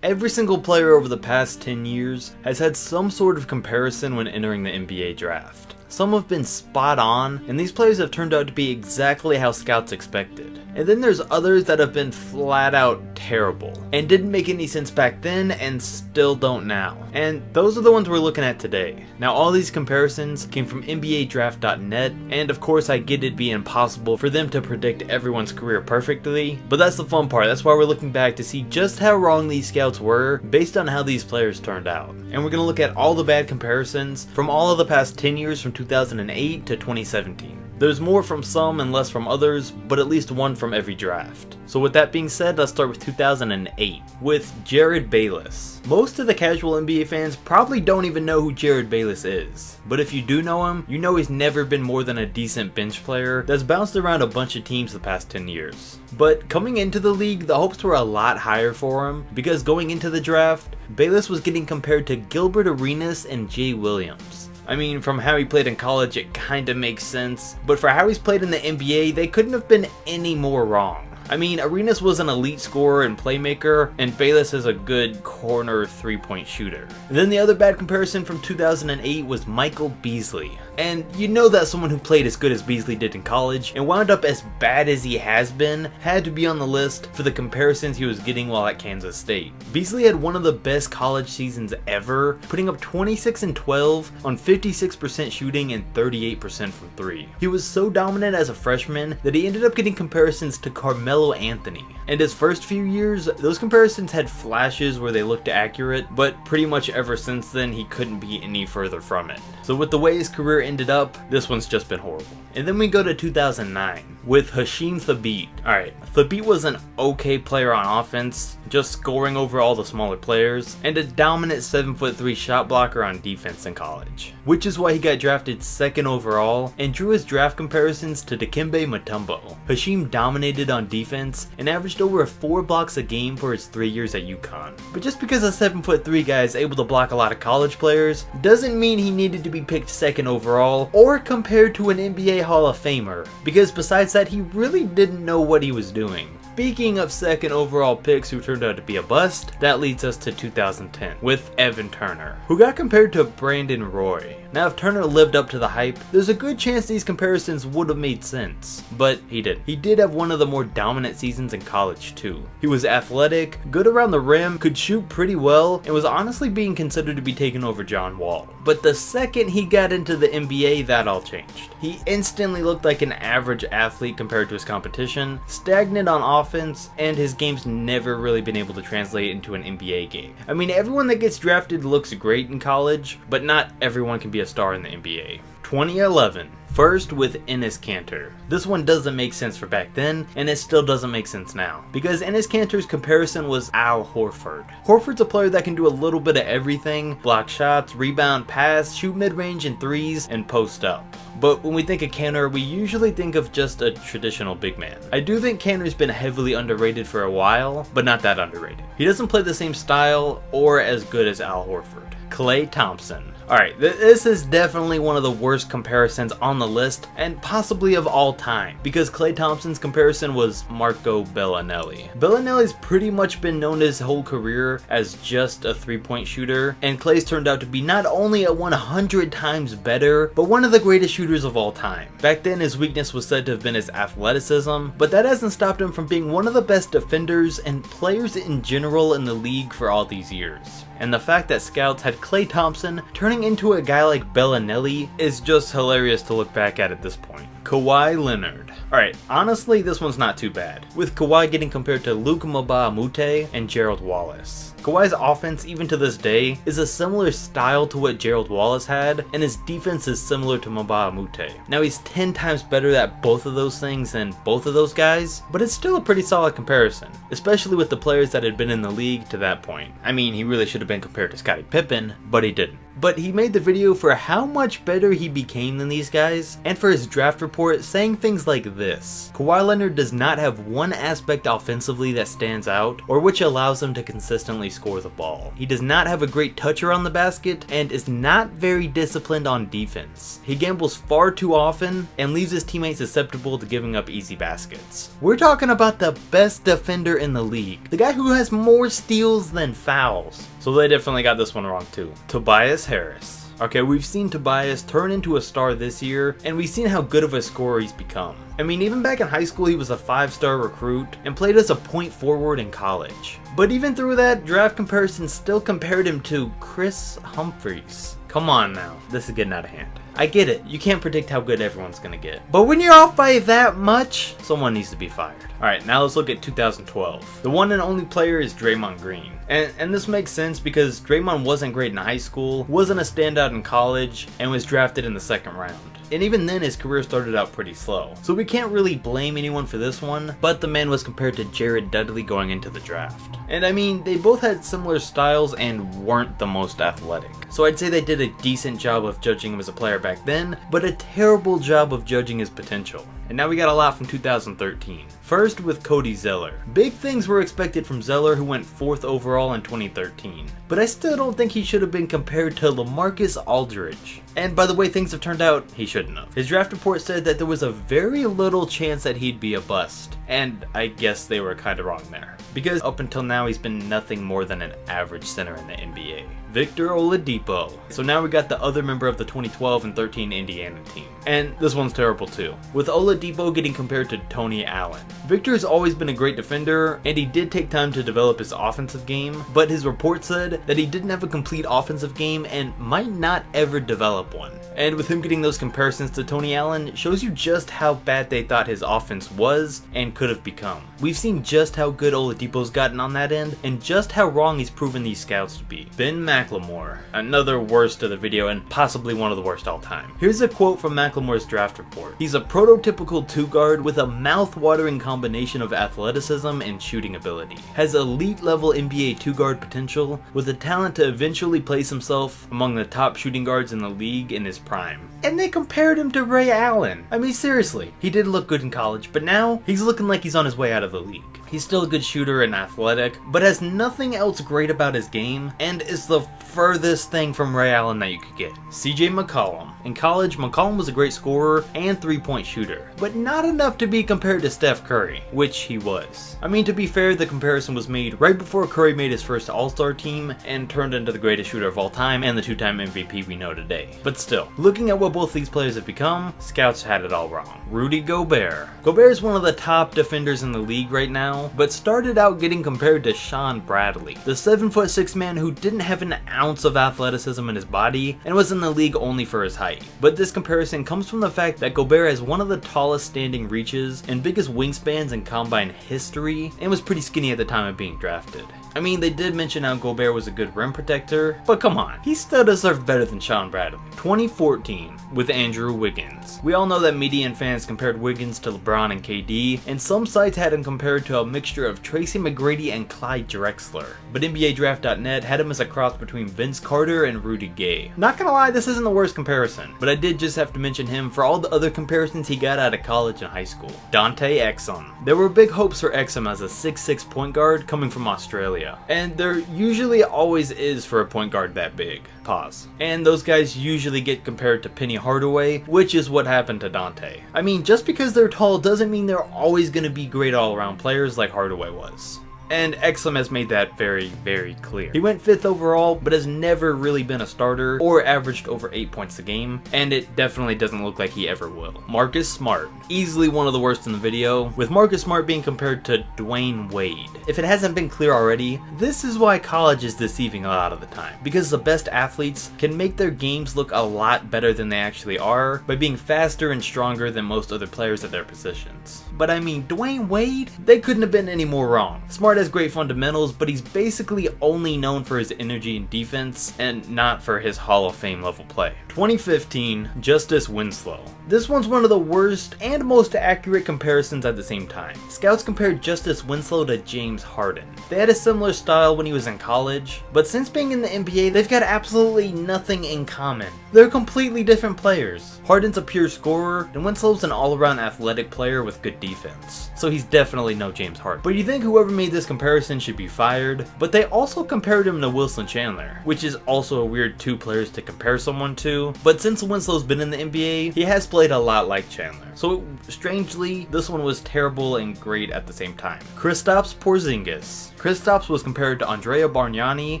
Every single player over the past 10 years has had some sort of comparison when entering the NBA draft. Some have been spot on, and these players have turned out to be exactly how scouts expected. And then there's others that have been flat out terrible, and didn't make any sense back then and still don't now. And those are the ones we're looking at today. Now all these comparisons came from NBADraft.net, and of course I get it'd be impossible for them to predict everyone's career perfectly, but that's the fun part. That's why we're looking back to see just how wrong these scouts were based on how these players turned out. And we're going to look at all the bad comparisons from all of the past 10 years from 2008 to 2017. There's more from some and less from others, but at least one from every draft. So with that being said, let's start with 2008, with Jerryd Bayless. Most of the casual NBA fans probably don't even know who Jerryd Bayless is, but if you do know him, you know he's never been more than a decent bench player that's bounced around a bunch of teams the past 10 years. But coming into the league, the hopes were a lot higher for him, because going into the draft, Bayless was getting compared to Gilbert Arenas and Jay Williams. I mean, from how he played in college, it kinda makes sense, but for how he's played in the NBA, they couldn't have been any more wrong. I mean, Arenas was an elite scorer and playmaker, and Bayless is a good corner three-point shooter. And then the other bad comparison from 2008 was Michael Beasley. And you know that someone who played as good as Beasley did in college and wound up as bad as he has been had to be on the list for the comparisons he was getting while at Kansas State. Beasley had one of the best college seasons ever, putting up 26 and 12 on 56% shooting and 38% from three. He was so dominant as a freshman that he ended up getting comparisons to Carmelo Anthony. And his first few years, those comparisons had flashes where they looked accurate, but pretty much ever since then he couldn't be any further from it. So with the way his career ended up, this one's just been horrible. And then we go to 2009 with Hasheem Thabeet. Alright, Thabeet was an okay player on offense, just scoring over all the smaller players, and a dominant 7'3" shot blocker on defense in college. Which is why he got drafted second overall and drew his draft comparisons to Dikembe Mutombo. Hasheem dominated on defense and averaged over 4 blocks a game for his 3 years at UConn. But just because a 7'3" guy is able to block a lot of college players doesn't mean he needed to be picked second overall or compared to an NBA Hall of Famer, because besides that he really didn't know what he was doing. Speaking of second overall picks who turned out to be a bust, that leads us to 2010 with Evan Turner, who got compared to Brandon Roy. Now if Turner lived up to the hype, there's a good chance these comparisons would have made sense, but he didn't. He did have one of the more dominant seasons in college too. He was athletic, good around the rim, could shoot pretty well, and was honestly being considered to be taking over John Wall. But the second he got into the NBA, that all changed. He instantly looked like an average athlete compared to his competition, stagnant on offense, and his game's never really been able to translate into an NBA game. I mean, everyone that gets drafted looks great in college, but not everyone can be a star in the NBA. 2011. First with Enes Kanter. This one doesn't make sense for back then, and it still doesn't make sense now, because Enes Kanter's comparison was Al Horford. Horford's a player that can do a little bit of everything: block shots, rebound, pass, shoot mid-range and threes, and post up. But when we think of Kanter, we usually think of just a traditional big man. I do think Kanter's been heavily underrated for a while, but not that underrated. He doesn't play the same style or as good as Al Horford. Klay Thompson. Alright, this is definitely one of the worst comparisons on the list, and possibly of all time, because Klay Thompson's comparison was Marco Bellinelli. Bellinelli's pretty much been known his whole career as just a three-point shooter, and Klay's turned out to be not only a 100 times better, but one of the greatest shooters of all time. Back then his weakness was said to have been his athleticism, but that hasn't stopped him from being one of the best defenders and players in general in the league for all these years. And the fact that scouts had Klay Thompson turning into a guy like Bellinelli is just hilarious to look back at this point. Kawhi Leonard. Alright, honestly this one's not too bad, with Kawhi getting compared to Luc Mbah a Moute and Gerald Wallace. Kawhi's offense, even to this day, is a similar style to what Gerald Wallace had, and his defense is similar to Mbah a Moute. Now he's 10 times better at both of those things than both of those guys, but it's still a pretty solid comparison, especially with the players that had been in the league to that point. I mean, he really should have been compared to Scottie Pippen, but he didn't. but he made the video for how much better he became than these guys, and for his draft report saying things like this: Kawhi Leonard does not have one aspect offensively that stands out, or which allows him to consistently score the ball. He does not have a great touch around the basket, and is not very disciplined on defense. He gambles far too often, and leaves his teammates susceptible to giving up easy baskets. We're talking about the best defender in the league, the guy who has more steals than fouls. So they definitely got this one wrong too. Tobias Harris. Okay, we've seen Tobias turn into a star this year, and we've seen how good of a scorer he's become. I mean, even back in high school, he was a 5-star recruit and played as a point forward in college. But even through that, draft comparisons still compared him to Chris Humphries. Come on now, this is getting out of hand. I get it, you can't predict how good everyone's gonna get. But when you're off by that much, someone needs to be fired. Alright, now let's look at 2012. The one and only player is Draymond Green. And this makes sense because Draymond wasn't great in high school, wasn't a standout in college, and was drafted in the second round. And even then his career started out pretty slow. So we can't really blame anyone for this one, but the man was compared to Jared Dudley going into the draft. And I mean, they both had similar styles and weren't the most athletic. So I'd say they did a decent job of judging him as a player back then, but a terrible job of judging his potential. And now we got a lot from 2013. First with Cody Zeller. Big things were expected from Zeller, who went 4th overall in 2013. But I still don't think he should have been compared to LaMarcus Aldridge. And by the way things have turned out, he shouldn't have. His draft report said that there was a very little chance that he'd be a bust. And I guess they were kinda wrong there. Because up until now he's been nothing more than an average center in the NBA. Victor Oladipo. So now we got the other member of the 2012 and 13 Indiana team. And this one's terrible too, with Oladipo getting compared to Tony Allen. Victor has always been a great defender, and he did take time to develop his offensive game, but his report said that he didn't have a complete offensive game and might not ever develop one. And with him getting those comparisons to Tony Allen, shows you just how bad they thought his offense was and could have become. We've seen just how good Oladipo's gotten on that end, and just how wrong he's proven these scouts to be. Ben McLemore, another worst of the video and possibly one of the worst all time. Here's a quote from McLemore's draft report. He's a prototypical 2-guard with a mouth-watering combination of athleticism and shooting ability. Has elite level NBA 2-guard potential, with the talent to eventually place himself among the top shooting guards in the league in his prime. And they compared him to Ray Allen. I mean, seriously, he did look good in college, but now he's looking like he's on his way out of the league. He's still a good shooter and athletic, but has nothing else great about his game, and is the furthest thing from Ray Allen that you could get. CJ McCollum. In college, McCollum was a great scorer and 3-point shooter, but not enough to be compared to Steph Curry, which he was. I mean, to be fair, the comparison was made right before Curry made his first All-Star team and turned into the greatest shooter of all time and the 2-time MVP we know today. But still, looking at what both these players have become, scouts had it all wrong. Rudy Gobert. Gobert is one of the top defenders in the league right now, but started out getting compared to Sean Bradley, the 7'6" man who didn't have an ounce of athleticism in his body and was in the league only for his height. But this comparison comes from the fact that Gobert has one of the tallest standing reaches and biggest wingspans in combine history, and was pretty skinny at the time of being drafted. I mean, they did mention how Gobert was a good rim protector, but come on, he still deserved better than Sean Bradley. 2014, with Andrew Wiggins. We all know that media and fans compared Wiggins to LeBron and KD, and some sites had him compared to a mixture of Tracy McGrady and Clyde Drexler. But NBADraft.net had him as a cross between Vince Carter and Rudy Gay. Not gonna lie, this isn't the worst comparison, but I did just have to mention him for all the other comparisons he got out of college and high school. Dante Exum. There were big hopes for Exum as a 6'6" point guard coming from Australia, and there usually always is for a point guard that big. Pause. And those guys usually get compared to Penny Hardaway, which is what happened to Dante. I mean, just because they're tall doesn't mean they're always going to be great all-around players like Hardaway was. And Exum has made that very, very clear. He went 5th overall, but has never really been a starter or averaged over 8 points a game, and it definitely doesn't look like he ever will. Marcus Smart. Easily one of the worst in the video, with Marcus Smart being compared to Dwayne Wade. If it hasn't been clear already, this is why college is deceiving a lot of the time, because the best athletes can make their games look a lot better than they actually are by being faster and stronger than most other players at their positions. but I mean, Dwayne Wade? They couldn't have been any more wrong. Smart has great fundamentals, but he's basically only known for his energy and defense, and not for his Hall of Fame level play. 2015, Justice Winslow. This one's one of the worst and most accurate comparisons at the same time. Scouts compared Justice Winslow to James Harden. They had a similar style when he was in college, but since being in the NBA, they've got absolutely nothing in common. They're completely different players. Harden's a pure scorer, and Winslow's an all-around athletic player with good defense. So he's definitely no James Harden. But you think whoever made this comparison should be fired, but they also compared him to Wilson Chandler, which is also a weird two players to compare someone to. But since Winslow's been in the NBA, he has played a lot like Chandler. So strangely, this one was terrible and great at the same time. Kristaps Porzingis. Kristaps was compared to Andrea Bargnani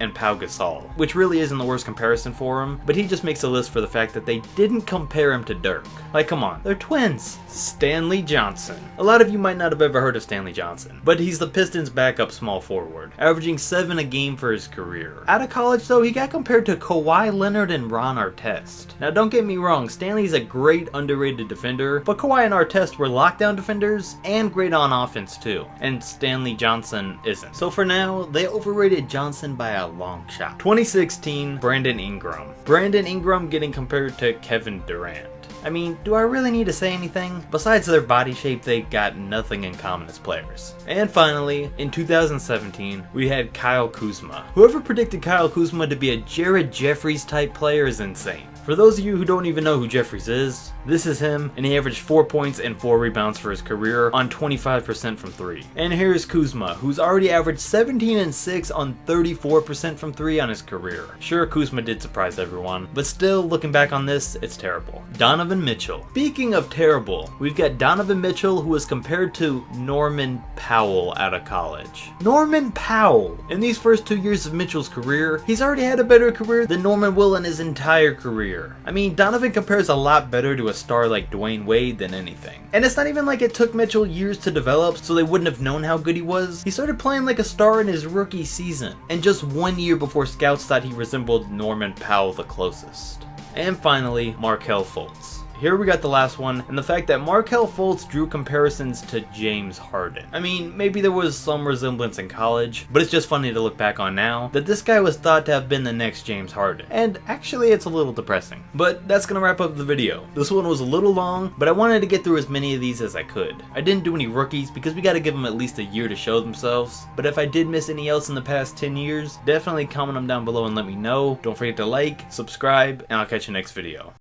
and Pau Gasol, which really isn't the worst comparison for him, but he just makes a list for the fact that they didn't compare him to Dirk. Like, come on, they're twins. Stanley Johnson. A lot of you might not have ever heard of Stanley Johnson, but he's the Pistons' backup small forward, averaging 7 a game for his career. Out of college though, he got compared to Kawhi Leonard and Ron Artest. Now don't get me wrong, Stanley's a great underrated defender, but Kawhi and Artest were lockdown defenders and great on offense too, and Stanley Johnson isn't. So for now, they overrated Johnson by a long shot. 2016, Brandon Ingram. Brandon Ingram getting compared to Kevin Durant. I mean, do I really need to say anything? Besides their body shape, they got nothing in common as players. And finally, in 2017, we had Kyle Kuzma. Whoever predicted Kyle Kuzma to be a Jared Jeffries type player is insane. For those of you who don't even know who Jeffries is, this is him, and he averaged 4 points and 4 rebounds for his career on 25% from 3. And here's Kuzma, who's already averaged 17 and 6 on 34% from 3 on his career. Sure, Kuzma did surprise everyone, but still, looking back on this, it's terrible. Donovan Mitchell. Speaking of terrible, we've got Donovan Mitchell, who was compared to Norman Powell out of college. Norman Powell! In these first 2 years of Mitchell's career, he's already had a better career than Norman will in his entire career. I mean, Donovan compares a lot better to a star like Dwayne Wade than anything. And it's not even like it took Mitchell years to develop, so they wouldn't have known how good he was. He started playing like a star in his rookie season, and just 1 year before scouts thought he resembled Norman Powell the closest. And finally, Markelle Fultz. Here we got the last one, and the fact that Markelle Fultz drew comparisons to James Harden. I mean, maybe there was some resemblance in college, but it's just funny to look back on now that this guy was thought to have been the next James Harden. And actually, it's a little depressing. But that's gonna wrap up the video. This one was a little long, but I wanted to get through as many of these as I could. I didn't do any rookies because we gotta give them at least a year to show themselves. But if I did miss any else in the past 10 years, definitely comment them down below and let me know. Don't forget to like, subscribe, and I'll catch you next video.